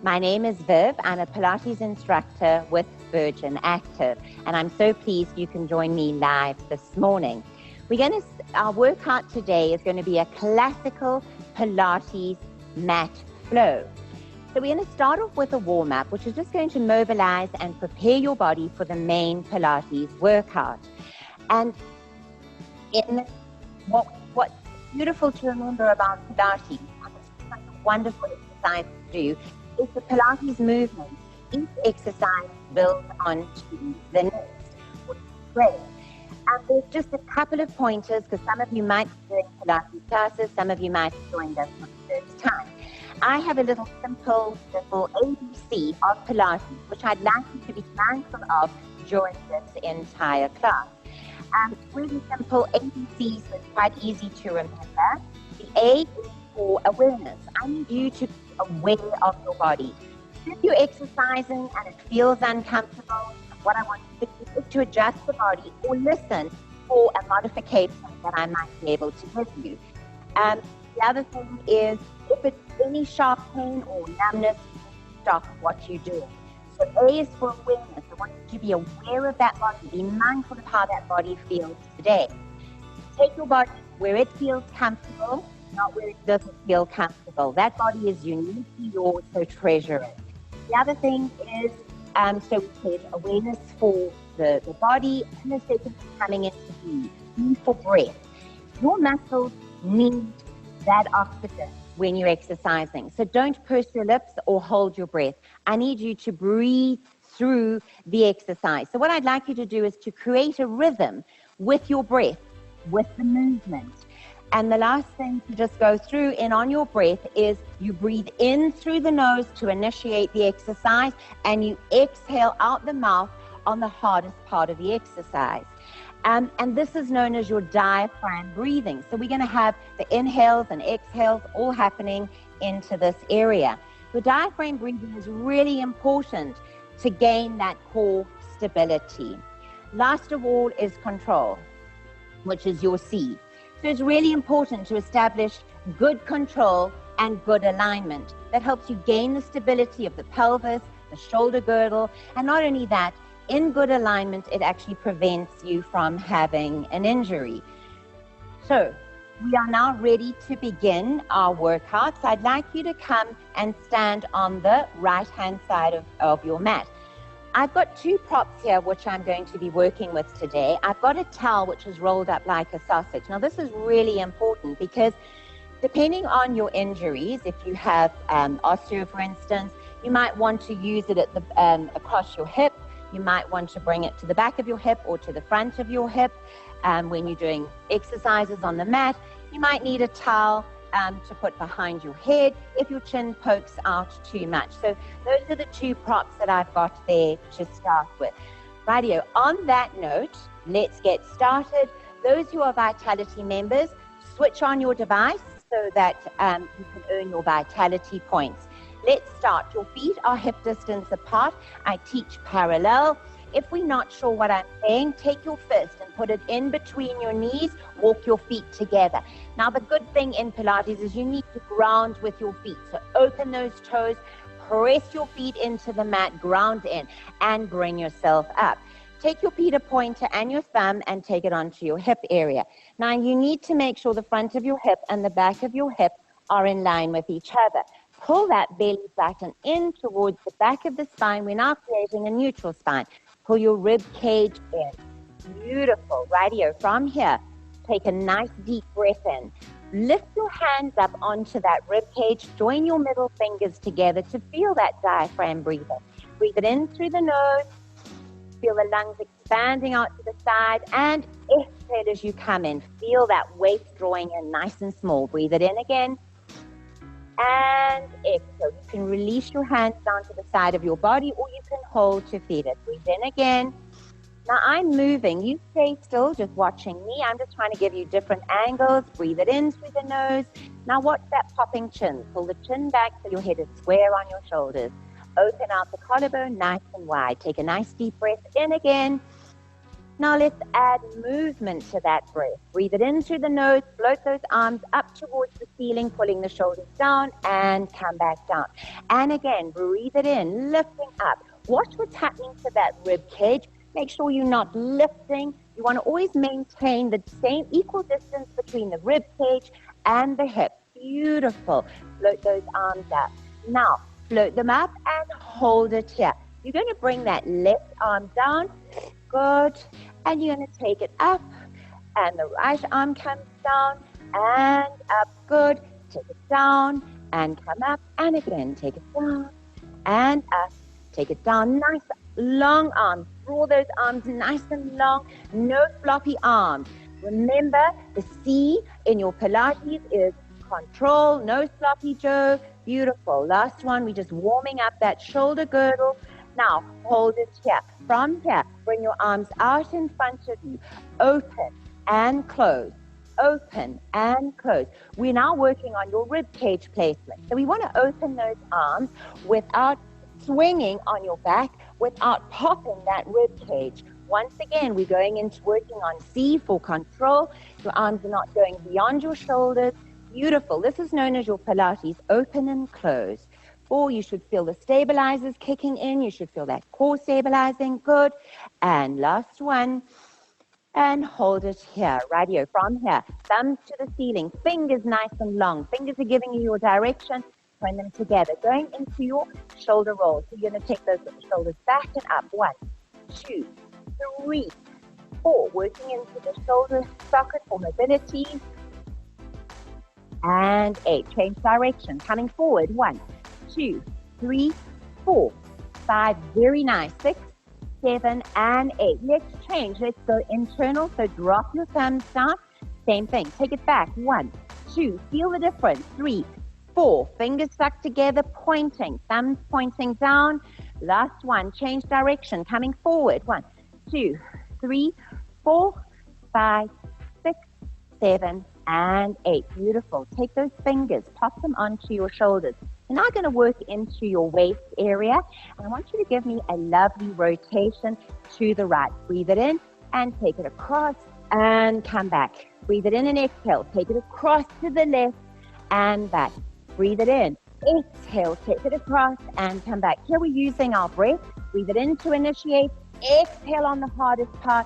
My name is Viv. I'm a Pilates instructor with Virgin Active, and I'm so pleased you can join me live this morning. Our workout today is going to be a classical Pilates mat flow. So we're going to start off with a warm-up, which is just going to mobilize and prepare your body for the main Pilates workout. And what's beautiful to remember about Pilates, and it's such a wonderful exercise to do, is the Pilates movement. Each exercise builds onto the next, which is great. And there's just a couple of pointers, because some of you might be doing Pilates classes, some of you might have joined us for the first time. I have a little simple ABC of Pilates, which I'd like you to be mindful of during this entire class. Really simple ABCs that's quite easy to remember. The A is for awareness. I need you to be aware of your body. If you're exercising and it feels uncomfortable, what I want you to do is to adjust the body or listen for a modification that I might be able to give you. The other thing is, if it's any sharp pain or numbness, stop what you're doing. So A is for awareness. I want you to be aware of that body. Be mindful of how that body feels today. Take your body where it feels comfortable, not where it doesn't feel comfortable. That body is uniquely yours, so treasure it. The other thing is, so we said awareness for the body, and the second is coming into B for breath. Your muscles need that oxygen when you're exercising. So don't purse your lips or hold your breath. I need you to breathe through the exercise. So what I'd like you to do is to create a rhythm with your breath, with the movement. And the last thing to just go through in on your breath is you breathe in through the nose to initiate the exercise, and you exhale out the mouth on the hardest part of the exercise. And this is known as your diaphragm breathing. So we're going to have the inhales and exhales all happening into this area. The diaphragm breathing is really important to gain that core stability. Last of all is control, which is your C. So it's really important to establish good control and good alignment. That helps you gain the stability of the pelvis, the shoulder girdle, and not only that, in good alignment, it actually prevents you from having an injury. So we are now ready to begin our workouts. I'd like you to come and stand on the right-hand side of your mat. I've got two props here, which I'm going to be working with today. I've got a towel, which is rolled up like a sausage. Now, this is really important because depending on your injuries, if you have osteo, for instance, you might want to use it at the across your hip. You might want to bring it to the back of your hip or to the front of your hip. When you're doing exercises on the mat, you might need a towel to put behind your head if your chin pokes out too much. So those are the two props that I've got there to start with. Rightio, on that note, let's get started. Those who are Vitality members, switch on your device so that you can earn your Vitality points. Let's start. Your feet are hip distance apart. I teach parallel. If we're not sure what I'm saying, take your fist and put it in between your knees. Walk your feet together. Now, the good thing in Pilates is you need to ground with your feet. So open those toes, press your feet into the mat, ground in, and bring yourself up. Take your Peter pointer and your thumb and take it onto your hip area. Now, you need to make sure the front of your hip and the back of your hip are in line with each other. Pull that belly button in towards the back of the spine. We're now creating a neutral spine. Pull your rib cage in. Beautiful. Rightio. From here, take a nice deep breath in. Lift your hands up onto that rib cage. Join your middle fingers together to feel that diaphragm breathing. Breathe it in through the nose. Feel the lungs expanding out to the side, and exhale as you come in. Feel that weight drawing in nice and small. Breathe it in again. And exhale. You can release your hands down to the side of your body, or you can hold to feel it. Breathe in again. Now I'm moving. You stay still, just watching me. I'm just trying to give you different angles. Breathe it in through the nose. Now watch that popping chin. Pull the chin back so your head is square on your shoulders. Open out the collarbone nice and wide. Take a nice deep breath in again. Now let's add movement to that breath. Breathe it in through the nose, float those arms up towards the ceiling, pulling the shoulders down and come back down. And again, breathe it in, lifting up. Watch what's happening to that rib cage. Make sure you're not lifting. You want to always maintain the same equal distance between the rib cage and the hip. Beautiful. Float those arms up. Now, float them up and hold it here. You're going to bring that left arm down. Good. And you're going to take it up. And the right arm comes down and up. Good. Take it down and come up. And again, take it down and up. Take it down. Nice long arms. Draw those arms nice and long. No floppy arms. Remember, the C in your Pilates is control. No sloppy Joe. Beautiful. Last one. We're just warming up that shoulder girdle. Now, hold it here. From here, bring your arms out in front of you. Open and close. Open and close. We're now working on your rib cage placement. So we want to open those arms without swinging on your back, without popping that rib cage. Once again, we're going into working on C for control. Your arms are not going beyond your shoulders. Beautiful. This is known as your Pilates open and close. 4, you should feel the stabilizers kicking in. You should feel that core stabilizing. Good. And last one. And hold it here, right here. From here, thumbs to the ceiling. Fingers nice and long. Fingers are giving you your direction. Turn them together. Going into your shoulder roll. So you're going to take those shoulders back and up. 1, 2, 3, 4. Working into the shoulder socket for mobility. And 8. Change direction. Coming forward. 1, 2, 3, 4, 5. Very nice. 6, 7, and 8. Let's change. Let's go internal. So drop your thumbs down. Same thing. Take it back. 1, 2. Feel the difference. 3, 4. Fingers stuck together, pointing. Thumbs pointing down. Last one. Change direction. Coming forward. 1, 2, 3, 4, 5, 6, 7, and 8. Beautiful. Take those fingers. Pop them onto your shoulders. You're now going to work into your waist area. And I want you to give me a lovely rotation to the right. Breathe it in and take it across and come back. Breathe it in and exhale. Take it across to the left and back. Breathe it in. Exhale. Take it across and come back. Here we're using our breath. Breathe it in to initiate. Exhale on the hardest part.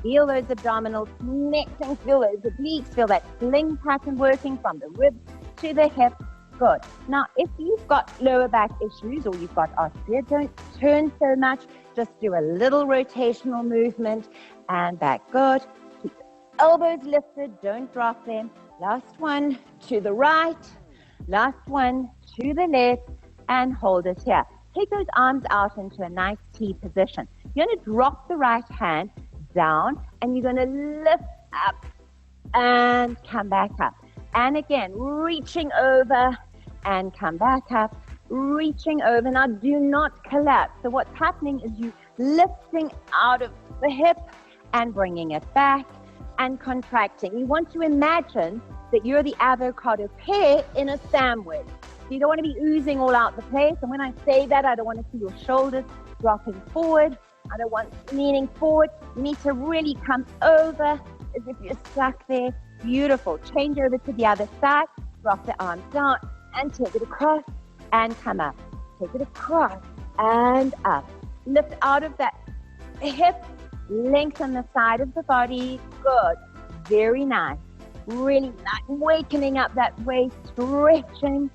Feel those abdominals connecting. Feel those obliques. Feel that sling pattern working from the ribs to the hip. Good. Now, if you've got lower back issues or you've got osteo, don't turn so much. Just do a little rotational movement and back. Good. Keep the elbows lifted. Don't drop them. Last one to the right. Last one to the left. And hold it here. Take those arms out into a nice T position. You're going to drop the right hand down and you're going to lift up and come back up. And again, reaching over and come back up, reaching over. Now, do not collapse. So what's happening is you lifting out of the hip and bringing it back and contracting. You want to imagine that you're the avocado pear in a sandwich. So you don't want to be oozing all out the place. And when I say that, I don't want to see your shoulders dropping forward. I don't want leaning forward. You need to really come over as if you're stuck there. Beautiful. Change over to the other side. Drop the arms down and take it across and come up. Take it across and up. Lift out of that hip. Lengthen the side of the body. Good. Very nice. Really nice. Wakening up that waist. Stretching.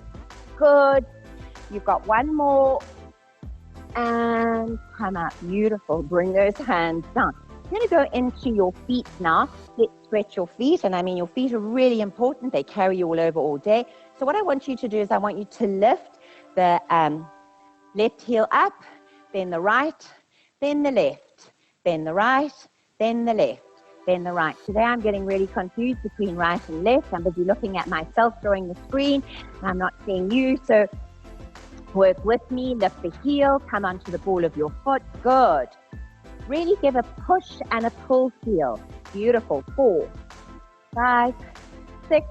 Good. You've got one more. And come up. Beautiful. Bring those hands down. You're going to go into your feet now. Let's stretch your feet. And I mean, your feet are really important. They carry you all over all day. So what I want you to do is I want you to lift the left heel up, then the right, then the left, then the right, then the left, then the right. Today I'm getting really confused between right and left. I'm busy looking at myself during the screen. I'm not seeing you. So work with me. Lift the heel. Come onto the ball of your foot. Good. Really give a push and a pull feel. Beautiful. 4, 5, 6,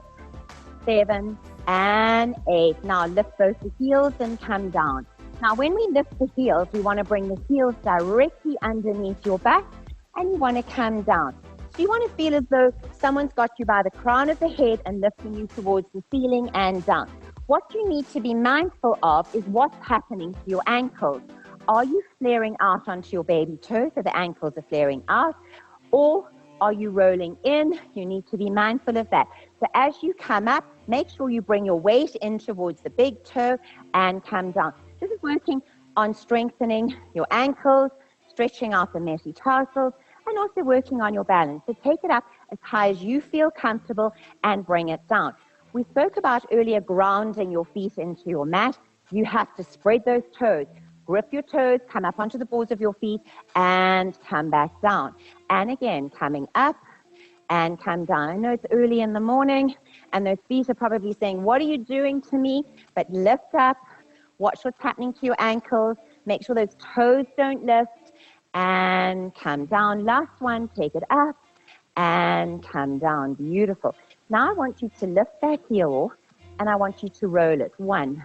7, and 8. Now lift both the heels and come down. Now when we lift the heels, we want to bring the heels directly underneath your back and you want to come down. So you want to feel as though someone's got you by the crown of the head and lifting you towards the ceiling and down. What you need to be mindful of is what's happening to your ankles. Are you flaring out onto your baby toe, so the ankles are flaring out, or are you rolling in? You need to be mindful of that. So as you come up, make sure you bring your weight in towards the big toe and come down. This is working on strengthening your ankles, stretching out the metatarsals, and also working on your balance. So take it up as high as you feel comfortable and bring it down. We spoke about earlier grounding your feet into your mat. You have to spread those toes. Grip your toes, come up onto the balls of your feet, and come back down. And again, coming up and come down. I know it's early in the morning, and those feet are probably saying, what are you doing to me? But lift up, watch what's happening to your ankles, make sure those toes don't lift, and come down. Last one, take it up, and come down. Beautiful. Now I want you to lift that heel, and I want you to roll it. 1,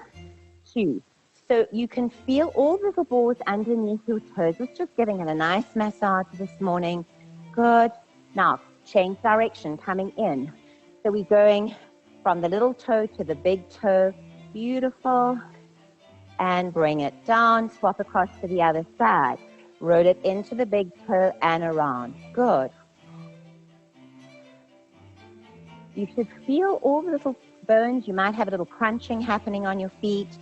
2. So you can feel all the little balls underneath your toes. It's just giving it a nice massage this morning. Good. Now, change direction, coming in. So we're going from the little toe to the big toe. Beautiful. And bring it down. Swap across to the other side. Roll it into the big toe and around. Good. You should feel all the little bones. You might have a little crunching happening on your feet.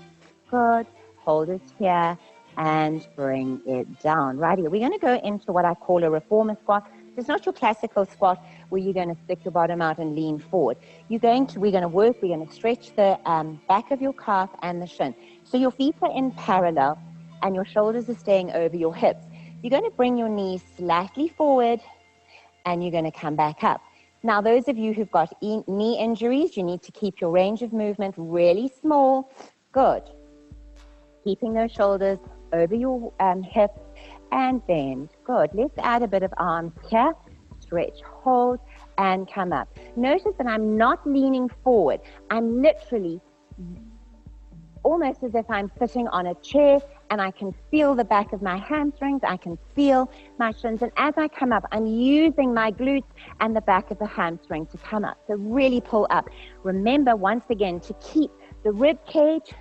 Good. Hold it here and bring it down. Right here. We're going to go into what I call a reformer squat. It's not your classical squat where you're going to stick your bottom out and lean forward. We're going to stretch the back of your calf and the shin. So your feet are in parallel and your shoulders are staying over your hips. You're going to bring your knees slightly forward and you're going to come back up. Now, those of you who've got knee injuries, you need to keep your range of movement really small. Good. Keeping those shoulders over your hips and bend. Good. Let's add a bit of arms here. Stretch, hold, and come up. Notice that I'm not leaning forward. I'm literally almost as if I'm sitting on a chair, and I can feel the back of my hamstrings. I can feel my shins. And as I come up, I'm using my glutes and the back of the hamstring to come up. So really pull up. Remember, once again, to keep the rib cage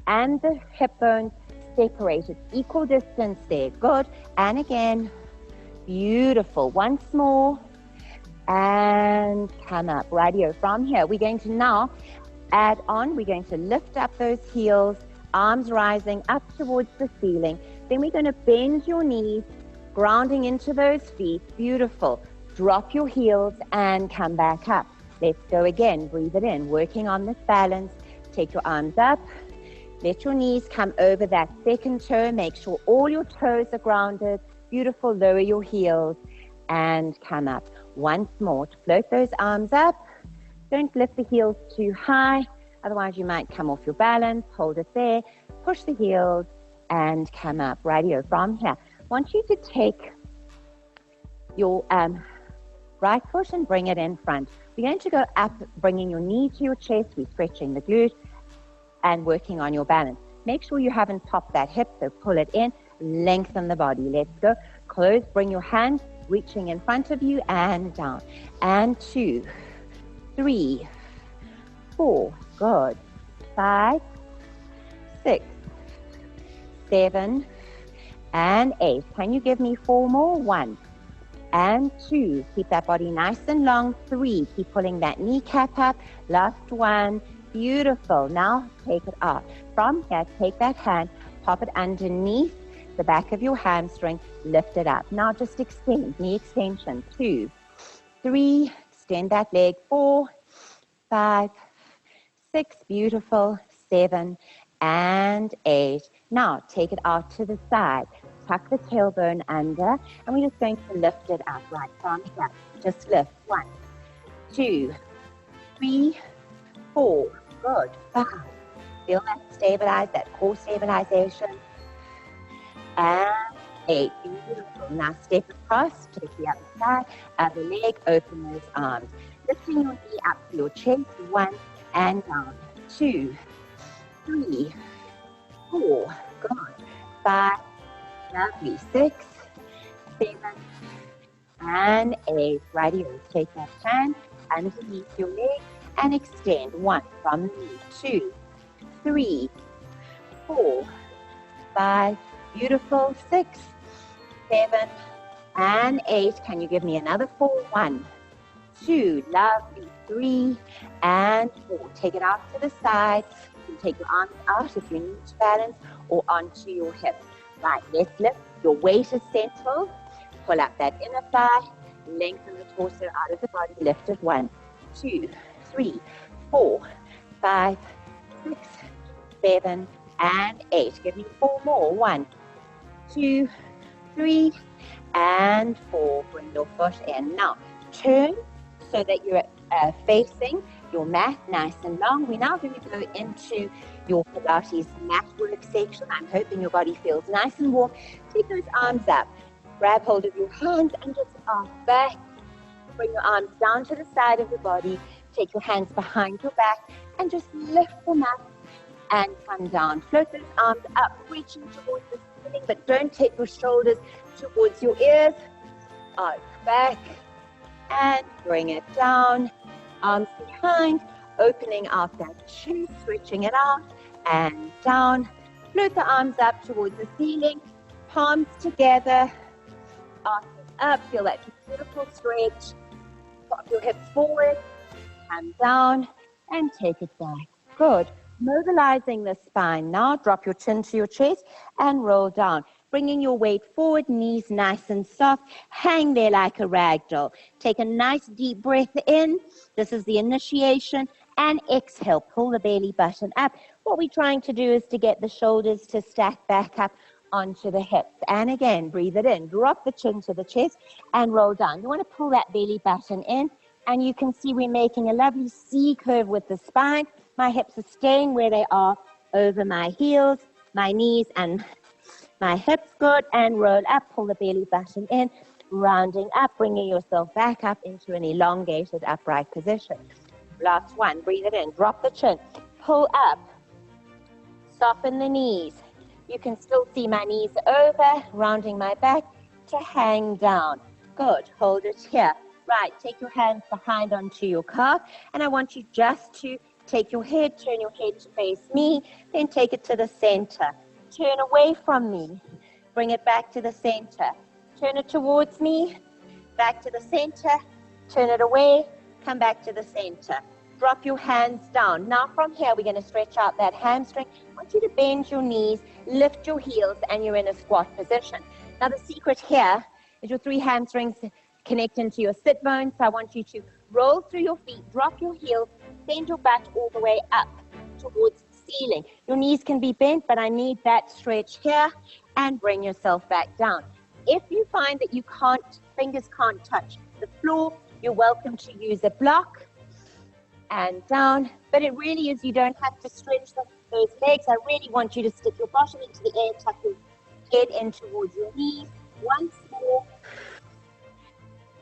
and the hip bones separated, equal distance there. Good. And again, beautiful. Once more, and come up. Right here. From here, we're going to now add on. We're going to lift up those heels, arms rising up towards the ceiling. Then we're going to bend your knees, grounding into those feet. Beautiful. Drop your heels and come back up. Let's go again. Breathe it in. Working on this balance. Take your arms up. Let your knees come over that second toe. Make sure all your toes are grounded. Beautiful. Lower your heels and come up. Once more. Float those arms up. Don't lift the heels too high. Otherwise, you might come off your balance. Hold it there. Push the heels and come up. Right here. From here. I want you to take your right foot and bring it in front. We're going to go up, bringing your knee to your chest. We're stretching the glute and working on your balance. Make sure you haven't popped that hip, so pull it in, lengthen the body. Let's go. Close, bring your hands reaching in front of you and down. And 2, 3, 4, good. 5, 6, 7, and 8. Can you give me 4 more? 1 and 2. Keep that body nice and long. 3, keep pulling that kneecap up. Last one. Beautiful. Now take it out. From here, take that hand, pop it underneath the back of your hamstring, lift it up. Now just extend, knee extension. 2, 3, extend that leg. 4, 5, 6, beautiful. 7 and 8. Now take it out to the side. Tuck the tailbone under, and we're just going to lift it up right from here. Just lift. 1, 2, 3, 4. Good. 5. Feel that stabilize, that core stabilization. And 8. Beautiful. Now step across, take the other side, other leg, open those arms. Lifting your knee up to your chest. 1 and down. 2, 3, 4. Good. 5. Lovely. 6, 7, and 8. Righty, take that hand underneath your leg and extend. 1 from the knee, 2, 3, 4, 5. Beautiful. 6, 7, and 8. Can you give me another 4? 1, 2, lovely. 3 and 4. Take it out to the side. You can take your arms out if you need to balance or onto your hips. Right, let's lift. Your weight is central. Pull up that inner thigh. Lengthen the torso out of the body. Lift it. 1, 2, 3, 4, 5, 6, 7, and 8. Give me 4 more. 1, 2, 3, and 4. Bring your foot in. Now, turn so that you're facing your mat nice and long. We're now going to go into your Pilates mat work section. I'm hoping your body feels nice and warm. Take those arms up. Grab hold of your hands and just arc back. Bring your arms down to the side of the body. Take your hands behind your back and just lift them up and come down. Float those arms up, reaching towards the ceiling, but don't take your shoulders towards your ears. Arc back and bring it down. Arms behind, opening out that chest, stretching it out and down. Float the arms up towards the ceiling, palms together, arc it up. Feel that beautiful stretch. Pop your hips forward, come down and take it back. Good. Mobilizing the spine. Now drop your chin to your chest and roll down. Bringing your weight forward, knees nice and soft. Hang there like a rag doll. Take a nice deep breath in. This is the initiation. And exhale, pull the belly button up. What we're trying to do is to get the shoulders to stack back up onto the hips. And again, breathe it in. Drop the chin to the chest and roll down. You want to pull that belly button in. And you can see we're making a lovely C curve with the spine. My hips are staying where they are over my heels, my knees, and my hips. Good. And roll up, pull the belly button in, rounding up, bringing yourself back up into an elongated upright position. Last one. Breathe it in. Drop the chin. Pull up. Soften the knees. You can still see my knees over, rounding my back to hang down. Good. Hold it here. Right. Take your hands behind onto your calf. And I want you just to take your head, turn your head to face me, then take it to the center. Turn away from me. Bring it back to the center. Turn it towards me, back to the center. Turn it away, come back to the center. Drop your hands down. Now from here, we're going to stretch out that hamstring. I want you to bend your knees, lift your heels, and you're in a squat position. Now the secret here is your 3 hamstrings connect into your sit bones. So I want you to roll through your feet, drop your heels, bend your butt all the way up towards the ceiling. Your knees can be bent, but I need that stretch here, and bring yourself back down. If you find that you can't, fingers can't touch the floor, you're welcome to use a block and down. But it really is, you don't have to stretch those legs. I really want you to stick your bottom into the air, tuck your head in towards your knees. Once more.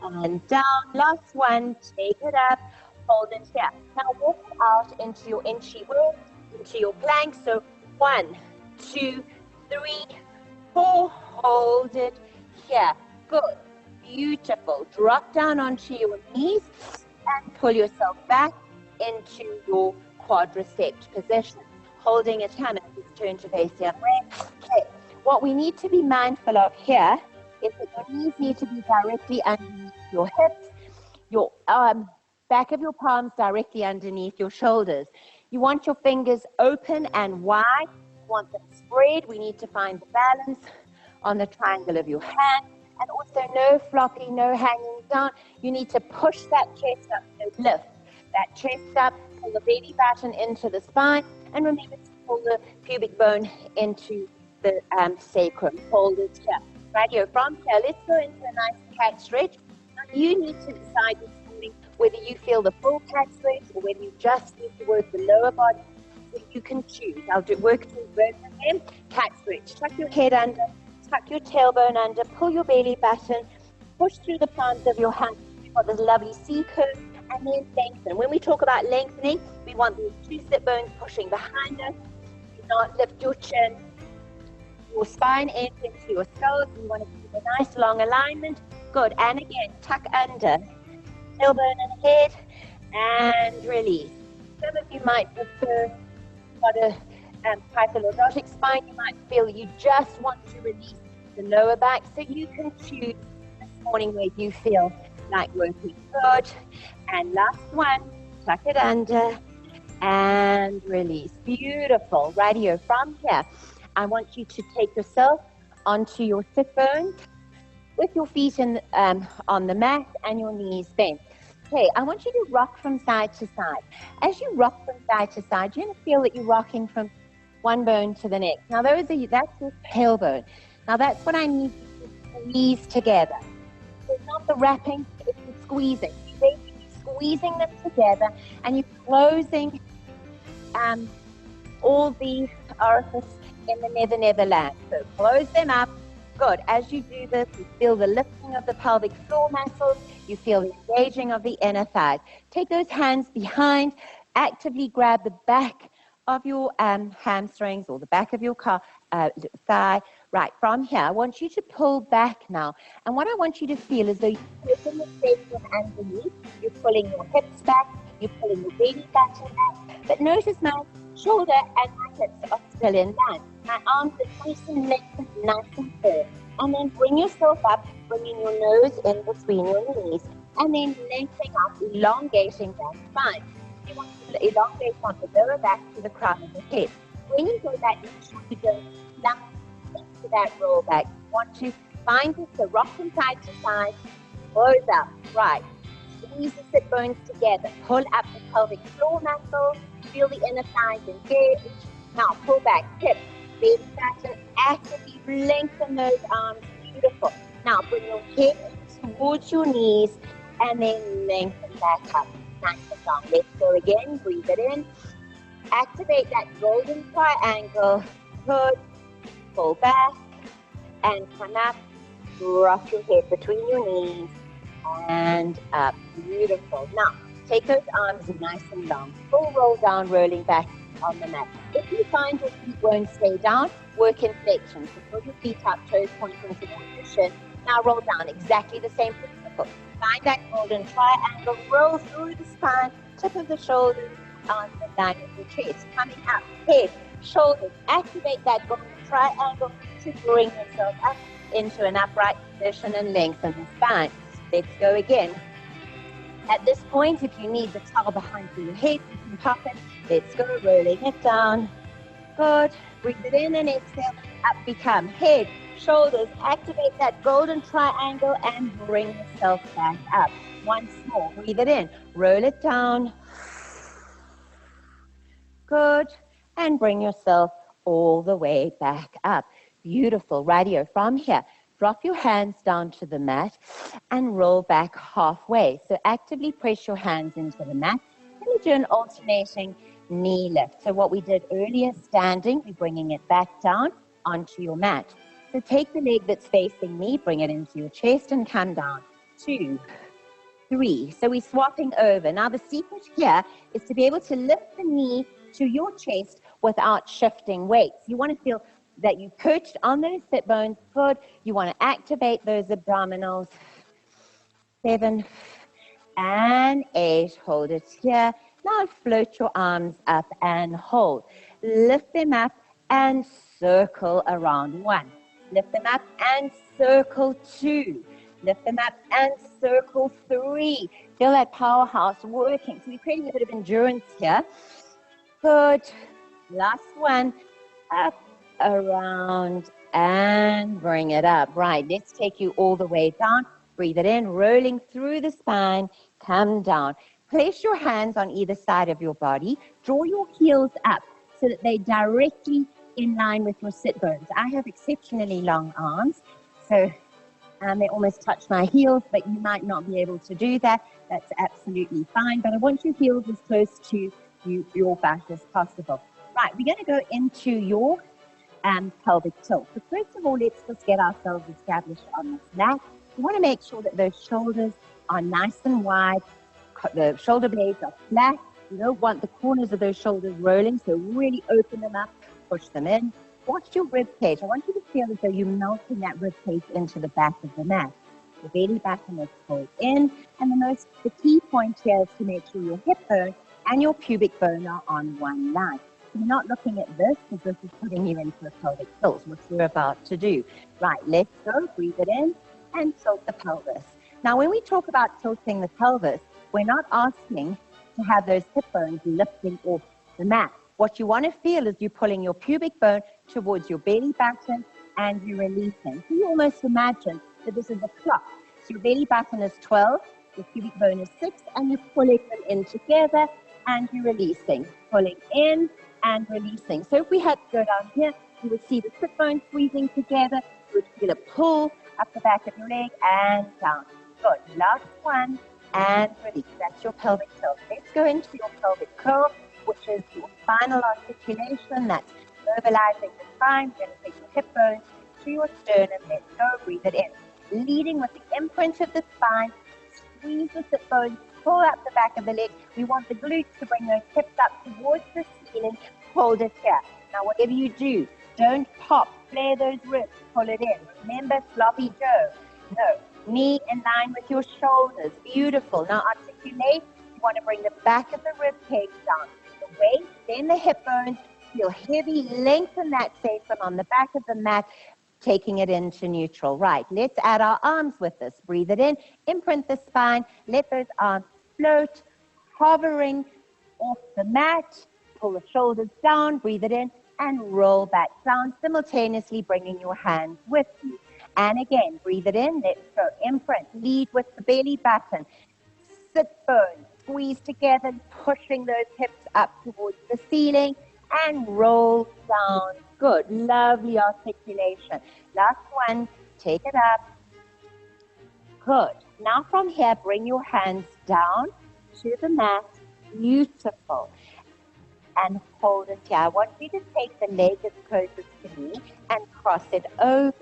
And down. Last one. Take it up. Hold it here. Now walk out into your inchy work, into your plank. So 1, 2, 3, 4. Hold it here. Good. Beautiful. Drop down onto your knees and pull yourself back into your quadruped position. Holding it here. Now just turn to face the other way. Okay. What we need to be mindful of here is that your knees need to be directly underneath your hips, your back of your palms directly underneath your shoulders. You want your fingers open and wide. You want them spread. We need to find the balance on the triangle of your hand. And also no floppy, no hanging down. You need to push that chest up, so lift that chest up, pull the belly button into the spine, and remember to pull the pubic bone into the sacrum. Hold it here. Right here. From here, let's go into a nice cat stretch. Now you need to decide this morning whether you feel the full cat stretch or whether you just need to work the lower body. So you can choose. I'll work through both of them. Cat stretch. Tuck your head under, tuck your tailbone under, pull your belly button, push through the palms of your hands. You've got this lovely C curve, and then lengthen. When we talk about lengthening, we want these 2 sit bones pushing behind us. Do not lift your chin. Your spine ends into your skull. You want to keep a nice long alignment. Good. And again, tuck under. Tailbone and head, and release. Some of you might prefer got a pythologic spine. You might feel you just want to release the lower back, so you can choose this morning where you feel like working. Good. And last one, tuck it under and release. Beautiful. Radio. From here, I want you to take yourself onto your sit bones with your feet on the mat and your knees bent. Okay, I want you to rock from side to side. As you rock from side to side, you're going to feel that you're rocking from one bone to the next. Now, that's your tailbone. Now, that's what I need you to squeeze together. So it's not the wrapping, it's the squeezing. You're basically squeezing them together, and you're closing all the orifice in the netherland. So close them up. Good. As you do this, you feel the lifting of the pelvic floor muscles. You feel the engaging of the inner thighs. Take those hands behind. Actively grab the back of your hamstrings or the back of your thigh. Right, from here, I want you to pull back now. And what I want you to feel is though you're taking the sacrum underneath. You're pulling your hips back. You're pulling your belly button back. But notice my shoulder and my hips are still in line. My arms are nice and lengthened, nice and firm. And then bring yourself up, bringing your nose in between your knees. And then lengthening up, elongating that spine. You want to elongate from the lower back to the crown of the head. When you go back, make sure you don't slump into that roll back. You want to find this, so rock from side to side, close up. Right. Squeeze the sit bones together. Pull up the pelvic floor muscles. Feel the inner thighs engage. Now pull back, hips, belly button, actively lengthen those arms. Beautiful. Now bring your head towards your knees and then lengthen back up. Nice and long. Let's go again. Breathe it in. Activate that golden triangle. Good. Pull back and come up. Rock your head between your knees and up. Beautiful. Now take those arms nice and long. Full roll down, rolling back on the mat. If you find your feet won't stay down, work in flexion. So pull your feet up, toes pointing towards your shin. Now roll down. Exactly the same principle. Find that golden triangle. Roll through the spine, tip of the shoulders on the line of your chest. Coming up, head, shoulders. Activate that golden triangle to bring yourself up into an upright position and lengthen the spine. Let's go again. At this point, if you need the towel behind your head, you can pop it. Let's go, rolling it down. Good. Breathe it in and exhale. Up we come. Head, shoulders. Activate that golden triangle and bring yourself back up. Once more. Breathe it in. Roll it down. Good. And bring yourself all the way back up. Beautiful. Radio. From here, drop your hands down to the mat and roll back halfway. So actively press your hands into the mat. Then we do an alternating knee lift. So what we did earlier, standing, we're bringing it back down onto your mat. So take the leg that's facing me, bring it into your chest and come down. 2, 3. So we're swapping over. Now the secret here is to be able to lift the knee to your chest without shifting weights. You want to feel that you perched on those sit bones. Good. You want to activate those abdominals. 7 and 8. Hold it here. Now float your arms up and hold. Lift them up and circle around. 1. Lift them up and circle 2. Lift them up and circle 3. Feel that powerhouse working. So we're creating a bit of endurance here. Good. Last one. Up, around, and bring it up. Right. Let's take you all the way down. Breathe it in, rolling through the spine. Come down. Place your hands on either side of your body. Draw your heels up so that they're directly in line with your sit bones. I have exceptionally long arms, so they almost touch my heels, but you might not be able to do that. That's absolutely fine, but I want your heels as close to your back as possible. Right, we're going to go into your pelvic tilt. So first of all, let's just get ourselves established on this mat. You want to make sure that those shoulders are nice and wide. The shoulder blades are flat. You don't want the corners of those shoulders rolling, so really open them up, push them in. Watch your rib cage. I want you to feel as though you're melting that rib cage into the back of the mat. your belly button is pulled in, and the key point here is to make sure your hip bone and your pubic bone are on one line. So you're not looking at this, because this is putting you into a pelvic tilt, which we're about to do. Right, let's go, breathe it in, and tilt the pelvis. Now, when we talk about tilting the pelvis, we're not asking to have those hip bones lifting off the mat. What you want to feel is you're pulling your pubic bone towards your belly button and you're releasing. So you almost imagine that this is a clock. So your belly button is 12, your pubic bone is 6, and you're pulling them in together and you're releasing. Pulling in and releasing. So if we had to go down here, you would see the sit bones squeezing together. You would feel a pull up the back of your leg and down. Good. Last one and release. That's your pelvic tilt. Let's go into your pelvic curl, which is your spinal articulation. That's mobilizing the spine. We're going to take your hip bones to your sternum. Let's go. Breathe it in. Leading with the imprint of the spine. Squeeze the sit bones. Pull up the back of the leg. We want the glutes to bring those hips up towards the ceiling. Hold it here. Now, whatever you do, don't pop. Flare those ribs. Pull it in. Remember, sloppy Joe. No. Knee in line with your shoulders. Beautiful. Now articulate. You want to bring the back of the rib cage down. The waist, then the hip bones. Feel heavy. Lengthen that sacrum on the back of the mat, taking it into neutral. Right. Let's add our arms with this. Breathe it in. Imprint the spine. Let those arms float, hovering off the mat. Pull the shoulders down. Breathe it in and roll back down, simultaneously bringing your hands with you. And again, breathe it in, let's go, imprint, lead with the belly button, sit bones, squeeze together, pushing those hips up towards the ceiling, and roll down. Good, lovely articulation. Last one, take it up. Good. Now from here, bring your hands down to the mat. Beautiful. And hold it here. I want you to take the leg as closest to me and cross it over.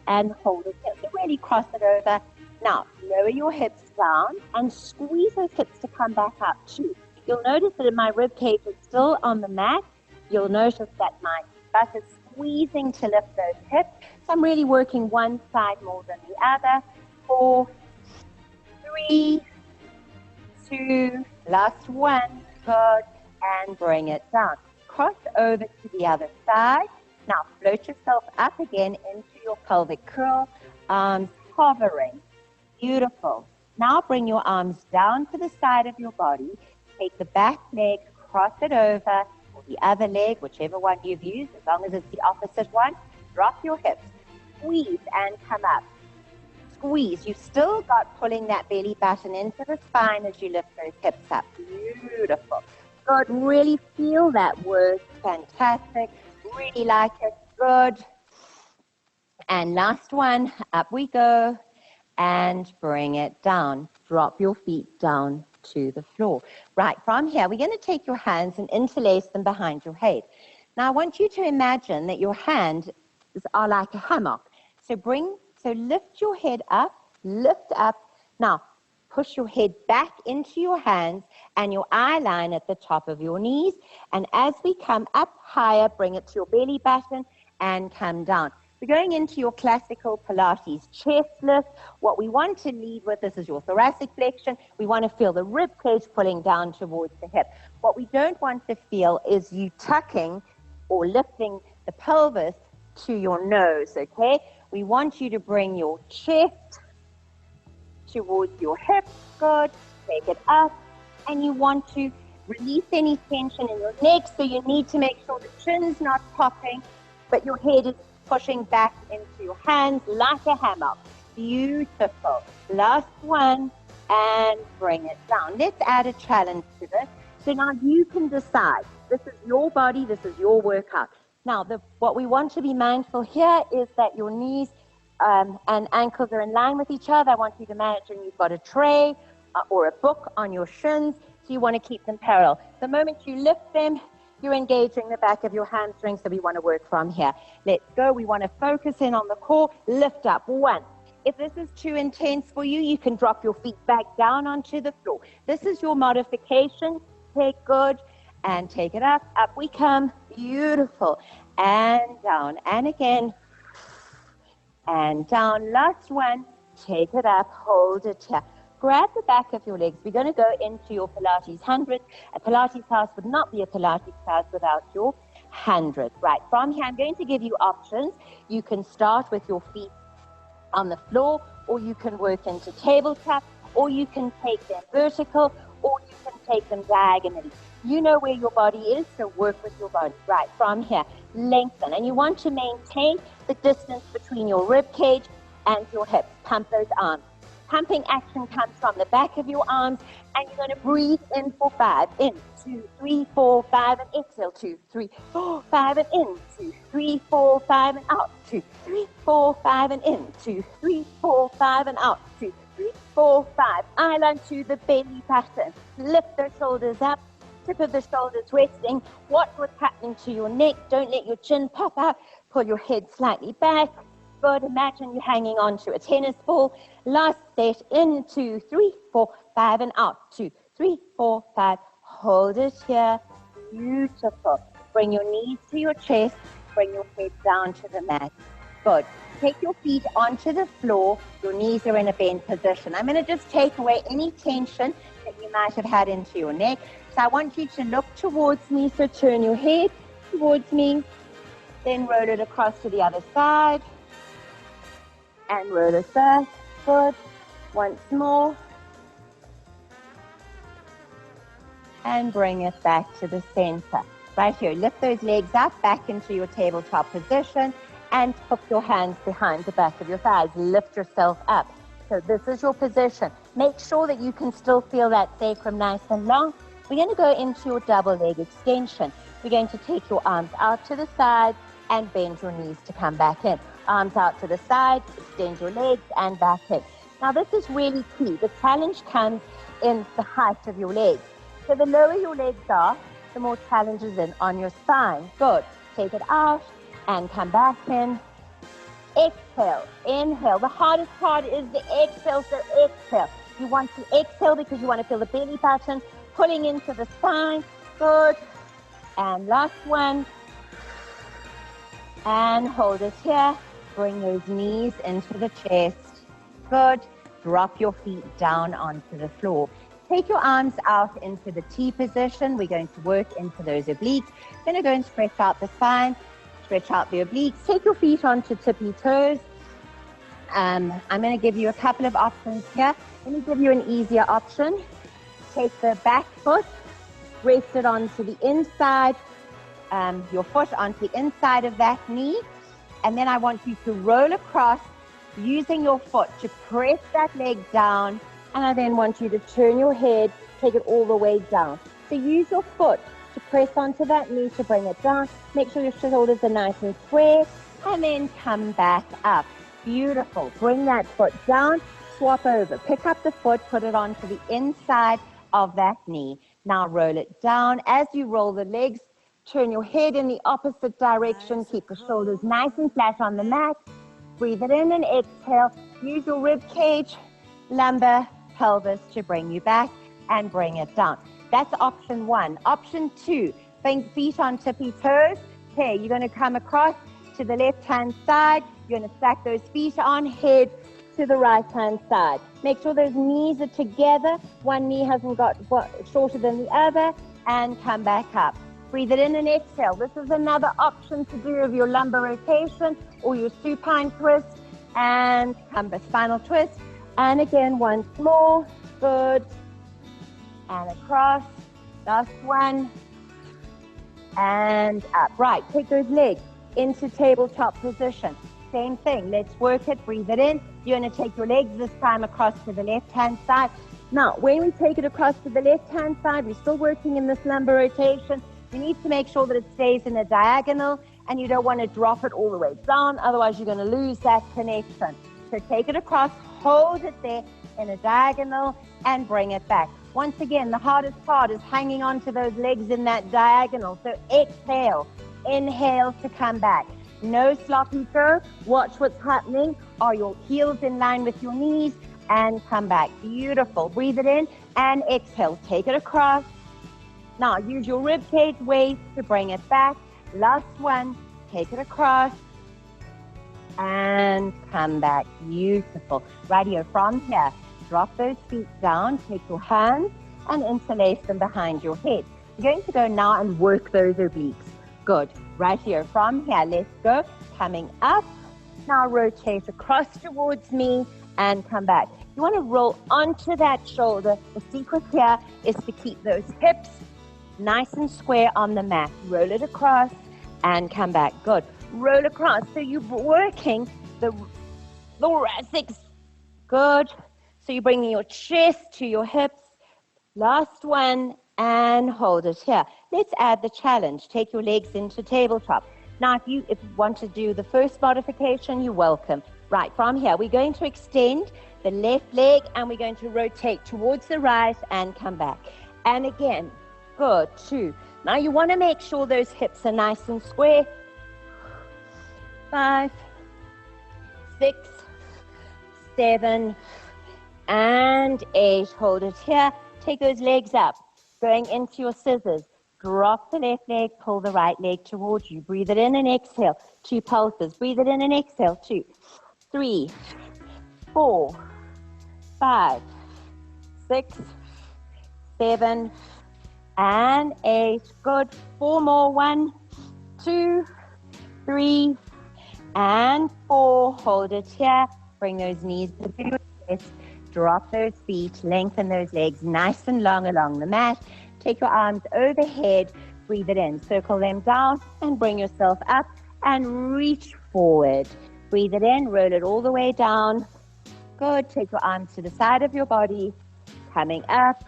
And hold it here. So really cross it over. Now, lower your hips down and squeeze those hips to come back up too. You'll notice that my rib cage is still on the mat. You'll notice that my butt is squeezing to lift those hips. So I'm really working one side more than the other. 4, 3, 2, last one. Good. And bring it down. Cross over to the other side. Now, float yourself up again into your pelvic curl, arms hovering. Beautiful. Now, bring your arms down to the side of your body. Take the back leg, cross it over, or the other leg, whichever one you've used, as long as it's the opposite one. Drop your hips. Squeeze and come up. Squeeze. You've still got pulling that belly button into the spine as you lift those hips up. Beautiful. Good. Really feel that work. Fantastic. Really like it. Good. And last one, up we go, and bring it down. Drop your feet down to the floor. Right, from here, we're going to take your hands and interlace them behind your head. Now, I want you to imagine that your hands are like a hammock. So lift your head up, lift up. Now, push your head back into your hands and your eye line at the top of your knees. And as we come up higher, bring it to your belly button and come down. We're going into your classical Pilates chest lift. What we want to lead with, this is your thoracic flexion. We want to feel the rib cage pulling down towards the hip. What we don't want to feel is you tucking or lifting the pelvis to your nose, okay? We want you to bring your chest towards your hips. Good. Take it up. And you want to release any tension in your neck, so you need to make sure the chin's not popping, but your head is pushing back into your hands like a hammock. Beautiful. Last one, and bring it down. Let's add a challenge to this. So now you can decide. This is your body. This is your workout. Now, what we want to be mindful here is that your knees and ankles are in line with each other. I want you to imagine you've got a tray or a book on your shins, so you want to keep them parallel. The moment you lift them, you're engaging the back of your hamstring, so we want to work from here. Let's go. We want to focus in on the core. Lift up. 1. If this is too intense for you, you can drop your feet back down onto the floor. This is your modification. Take good and take it up. Up we come. Beautiful. And down. And again. And down. Last one. take it up, hold it here. Grab the back of your legs. We're going to go into your Pilates 100. A Pilates class would not be a Pilates class without your 100. Right, from here, I'm going to give you options. You can start with your feet on the floor, or you can work into tabletop, or you can take them vertical, or you can take them diagonally. You know where your body is, so work with your body. Right, from here, lengthen. And you want to maintain the distance between your rib cage and your hips. Pump those arms. Pumping action comes from the back of your arms, and you're going to breathe in for 5. In, 2, 3, 4, 5, and exhale. 2, 3, 4, 5, and in. 2, 3, 4, 5, and out. 2, 3, 4, 5, and in. 2, 3, 4, 5, and out. 2, 3, 4, 5. Island to the belly button. Lift the shoulders up. Tip of the shoulders resting. Watch what's happening to your neck. Don't let your chin pop out. Pull your head slightly back. Good. Imagine you're hanging on to a tennis ball. Last set. In, 2, 3, 4, 5, and out. 2, 3, 4, 5. Hold it here. Beautiful. Bring your knees to your chest. Bring your head down to the mat. Good. Take your feet onto the floor. Your knees are in a bent position. I'm going to just take away any tension that you might have had into your neck. So I want you to look towards me. So turn your head towards me. Then roll it across to the other side. And roll it back. Good. Once more. And bring it back to the center. Right here. Lift those legs up, back into your tabletop position. And hook your hands behind the back of your thighs. Lift yourself up. So this is your position. Make sure that you can still feel that sacrum nice and long. We're going to go into your double leg extension. We're going to take your arms out to the side and bend your knees to come back in. Arms out to the side, extend your legs and back in. Now this is really key. The challenge comes in the height of your legs. So the lower your legs are, the more challenge is in on your spine. Good. Take it out and come back in. Exhale, inhale. The hardest part is the exhale, so exhale. You want to exhale because you want to feel the belly button pulling into the spine. Good. And last one. And hold it here. Bring those knees into the chest. Good. Drop your feet down onto the floor. Take your arms out into the T position. We're going to work into those obliques. Going to go and stretch out the spine. Stretch out the obliques. Take your feet onto tippy toes. I'm going to give you a couple of options here. Let me give you an easier option. Take the back foot, rest it onto the inside, your foot onto the inside of that knee. And then I want you to roll across using your foot to press that leg down. And I then want you to turn your head, take it all the way down. So use your foot to press onto that knee to bring it down. Make sure your shoulders are nice and square. And then come back up. Beautiful. Bring that foot down, swap over. Pick up the foot, put it onto the inside of that knee. Now roll it down. As you roll the legs, turn your head in the opposite direction. Keep the shoulders nice and flat on the mat. Breathe it in and exhale. Use your rib cage, lumbar, pelvis to bring you back and bring it down. That's option 1. Option 2, feet on tippy toes. Okay, you're going to come across to the left-hand side. You're going to stack those feet on, head to the right-hand side. Make sure those knees are together. One knee hasn't got shorter than the other. And come back up. Breathe it in and exhale. This is another option to do of your lumbar rotation or your supine twist. And come back, spinal twist. And again, once more. Good. And across. Last one. And up. Right, take those legs into tabletop position. Same thing. Let's work it. Breathe it in. You're going to take your legs this time across to the left-hand side. Now, when we take it across to the left-hand side, we're still working in this lumbar rotation. You need to make sure that it stays in a diagonal, and you don't want to drop it all the way down. Otherwise, you're going to lose that connection. So take it across, hold it there in a diagonal, and bring it back. Once again, the hardest part is hanging on to those legs in that diagonal. So exhale, inhale to come back. No sloppy go. Watch what's happening. Are your heels in line with your knees? And come back. Beautiful. Breathe it in and exhale. Take it across. Now use your rib cage waist to bring it back. Last one. Take it across. and come back. Beautiful. Right here, from here, drop those feet down, take your hands and interlace them behind your head. You're going to go now and work those obliques. Good. Right here, from here, let's go. Coming up. Now rotate across towards me and come back. You want to roll onto that shoulder. The secret here is to keep those hips nice and square on the mat. Roll it across and come back. Good. Roll across. So you're working the thoracics. Good. So you're bringing your chest to your hips. Last one, and hold it here. Let's add the challenge. Take your legs into tabletop. Now, if you want to do the first modification, you're welcome. Right, from here, we're going to extend the left leg, and we're going to rotate towards the right and come back. And again, good, 2. Now, you want to make sure those hips are nice and square. 5, 6, 7, and 8. Hold it here. Take those legs up. Going into your scissors. Drop the left leg, pull the right leg towards you. Breathe it in and exhale. 2 pulses. Breathe it in and exhale. 2, 3, 4, 5, 6, 7, and 8. Good. 4 more. 1, 2, 3, and 4. Hold it here. Bring those knees to your chest. Drop those feet. Lengthen those legs nice and long along the mat. Take your arms overhead. Breathe it in. Circle them down and bring yourself up and reach forward. Breathe it in. Roll it all the way down. Good. Take your arms to the side of your body. Coming up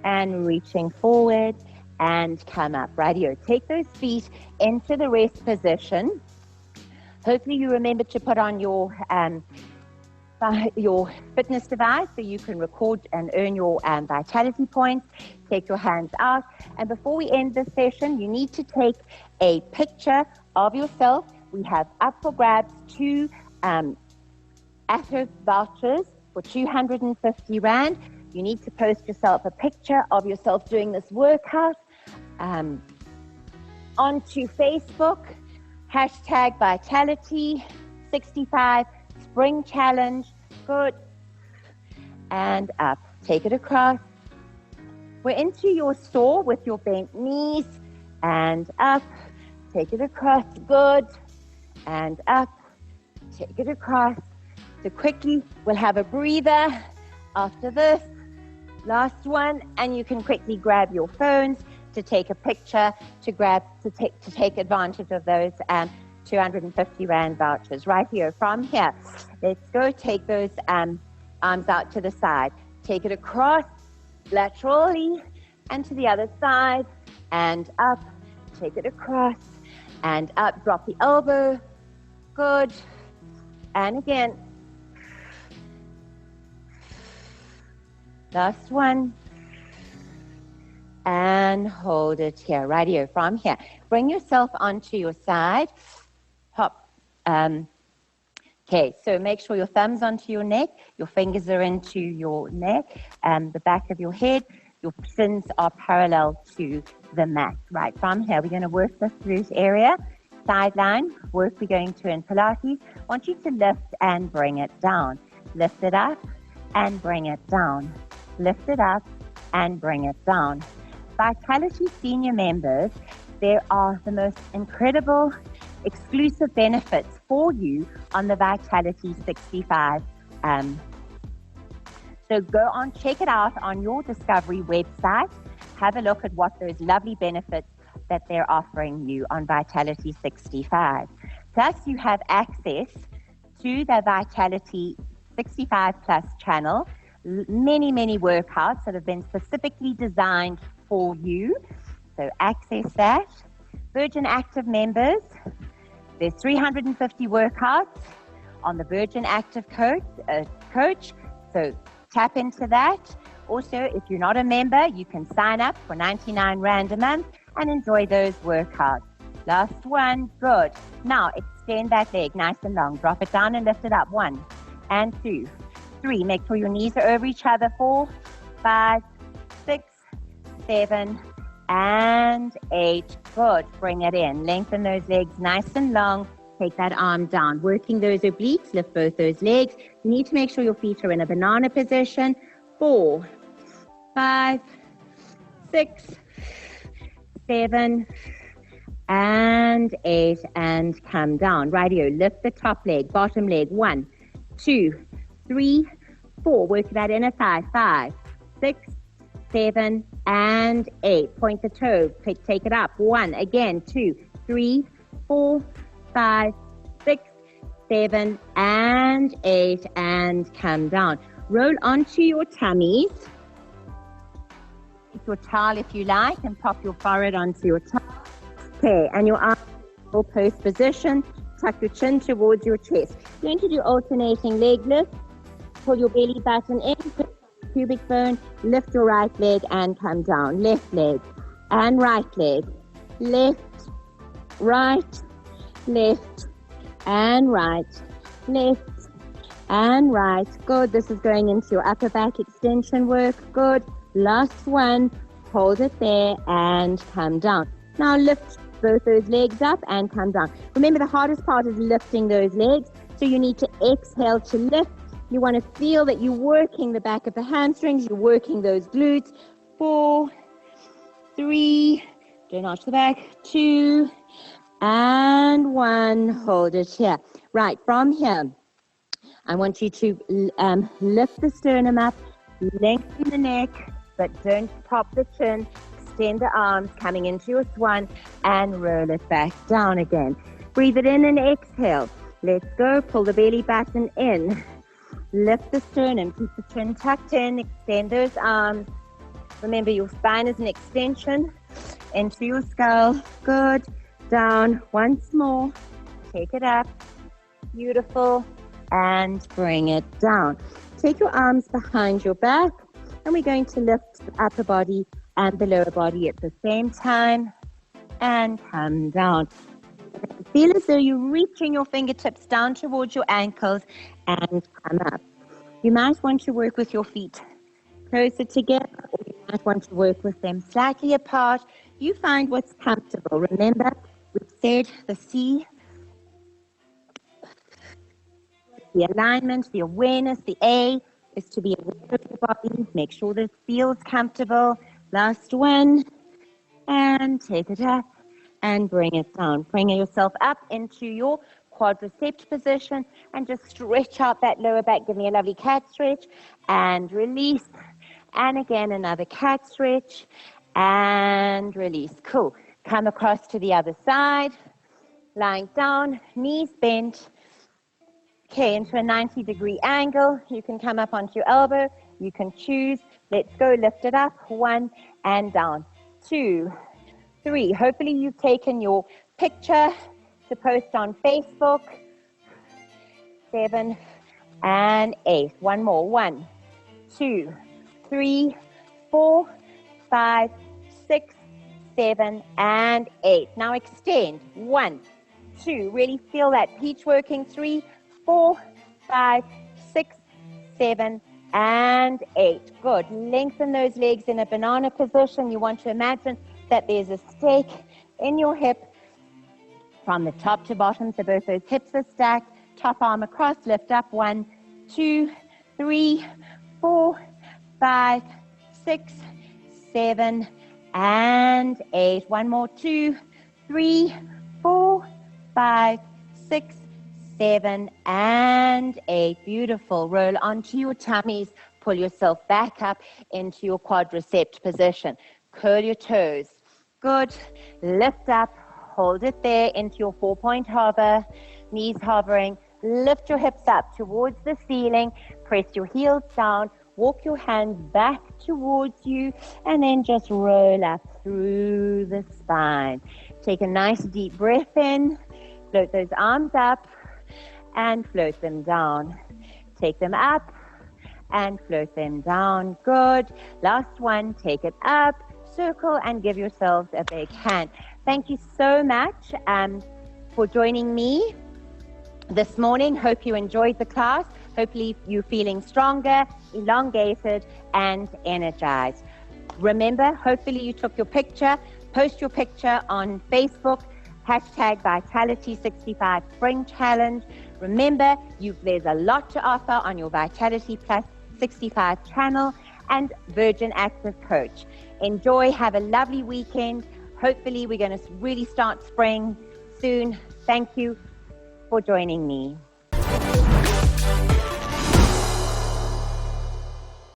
and reaching forward and come up. Right here. Take those feet into the rest position. Hopefully you remember to put on your fitness device so you can record and earn your vitality points. Take your hands out. And before we end this session, you need to take a picture of yourself. We have up for grabs 2 ATO vouchers for 250 Rand. You need to post yourself a picture of yourself doing this workout onto Facebook. Hashtag Vitality 65 Spring Challenge. Good. And up. Take it across. We're into your store with your bent knees and up. Take it across. Good. And up. Take it across. So quickly, we'll have a breather after this. Last one, and you can quickly grab your phones to take a picture, to take advantage of those 250 Rand vouchers. Right here, from here, let's go. Take those arms out to the side. Take it across laterally and to the other side and up. Take it across and up. Drop the elbow. Good. And again. Last one. And hold it here, right here, from here. Bring yourself onto your side. Hop. Okay, so make sure your thumb's onto your neck, your fingers are into your neck, the back of your head, your shins are parallel to the mat. Right, from here, we're going to work this glute area. Sideline work we're going to in Pilates. I want you to lift and bring it down. Lift it up and bring it down. Lift it up and bring it down. Vitality Senior members, there are the most incredible exclusive benefits for you on the Vitality 65. So go on, check it out on your Discovery website. Have a look at what those lovely benefits that they're offering you on Vitality 65. Plus, you have access to the Vitality 65 Plus channel, many, many workouts that have been specifically designed for you. So access that. Virgin Active members, there's 350 workouts on the Virgin Active coach. So tap into that. Also, if you're not a member, you can sign up for 99 Rand a month and enjoy those workouts. Last one, good. Now extend that leg nice and long. Drop it down and lift it up. 1 and 2, 3. Make sure your knees are over each other. 4, 5, 6, 7, and 8. Good. Bring it in. Lengthen those legs nice and long. take that arm down. Working those obliques, lift both those legs. You need to make sure your feet are in a banana position. 4, 5, 6, 7, and 8, and come down. Rightio, lift the top leg, bottom leg. 1, 2, 3, 4. Work that inner thigh. 5, 6, 7, and 8. Point the toe. Take it up. 1, again. 2, 3, 4, 5, 6, 7, and 8, and come down. Roll onto your tummies. Take your towel if you like, and pop your forehead onto your towel. Okay, and your arms in post position. Tuck your chin towards your chest. You're going to do alternating leg lifts. Pull your belly button in, pubic bone, lift your right leg and come down. Left leg and right leg. Left, right, left, and right. Left and right. Good. This is going into your upper back extension work. Good. Last one. Hold it there and come down. Now lift both those legs up and come down. Remember, the hardest part is lifting those legs. So you need to exhale to lift. You want to feel that you're working the back of the hamstrings. You're working those glutes. 4, 3, don't arch the back. 2, and 1. Hold it here. Right, from here, I want you to lift the sternum up, lengthen the neck, but don't pop the chin. Extend the arms, coming into your swan, and roll it back down again. Breathe it in and exhale. Let's go. Pull the belly button in. Lift the sternum. Keep the chin tucked in. Extend those arms. Remember, your spine is an extension into your skull. Good. Down. Once more. Take it up. Beautiful. And bring it down. Take your arms behind your back, and we're going to lift the upper body and the lower body at the same time, and come down. Feel as though you're reaching your fingertips down towards your ankles and come up. You might want to work with your feet closer together, or you might want to work with them slightly apart. You find what's comfortable. Remember, we've said the C, the alignment, the awareness. The A is to be aware of your body. Make sure that it feels comfortable. Last one, and take it up and bring it down. Bring yourself up into your quadruped position and just stretch out that lower back. Give me a lovely cat stretch and release. And again, another cat stretch and release. Cool. Come across to the other side, lying down, knees bent. Okay, into a 90-degree angle. You can come up onto your elbow. You can choose. Let's go. Lift it up. 1 and down. 2, 3. Hopefully you've taken your picture to post on Facebook. 7 and 8. One more. 1, 2, 3, 4, 5, 6, 7, and 8. Now extend. 1, 2. Really feel that peach working. 3, 4, 5, 6, 7, and 8. Good. Lengthen those legs in a banana position. You want to imagine that there's a stake in your hip from the top to bottom. So both those hips are stacked. Top arm across. Lift up. 1, 2, 3, 4, 5, 6, 7, and 8. One more. 2, 3, 4, 5, 6, 7, and 8. Beautiful. Roll onto your tummies. Pull yourself back up into your quadruped position. Curl your toes. Good. Lift up. Hold it there into your 4-point hover. Knees hovering. Lift your hips up towards the ceiling. Press your heels down. Walk your hands back towards you. And then just roll up through the spine. Take a nice deep breath in. Float those arms up and float them down. Take them up and float them down. Good. Last one. Take it up, circle, and give yourselves a big hand. Thank you so much for joining me this morning. Hope you enjoyed the class. Hopefully you're feeling stronger, elongated, and energized. Remember, hopefully you took your picture. Post your picture on Facebook Hashtag Vitality65 Spring Challenge. Remember, there's a lot to offer on your Vitality Plus 65 channel and Virgin Active Coach. Enjoy, have a lovely weekend. Hopefully we're going to really start spring soon. Thank you for joining me.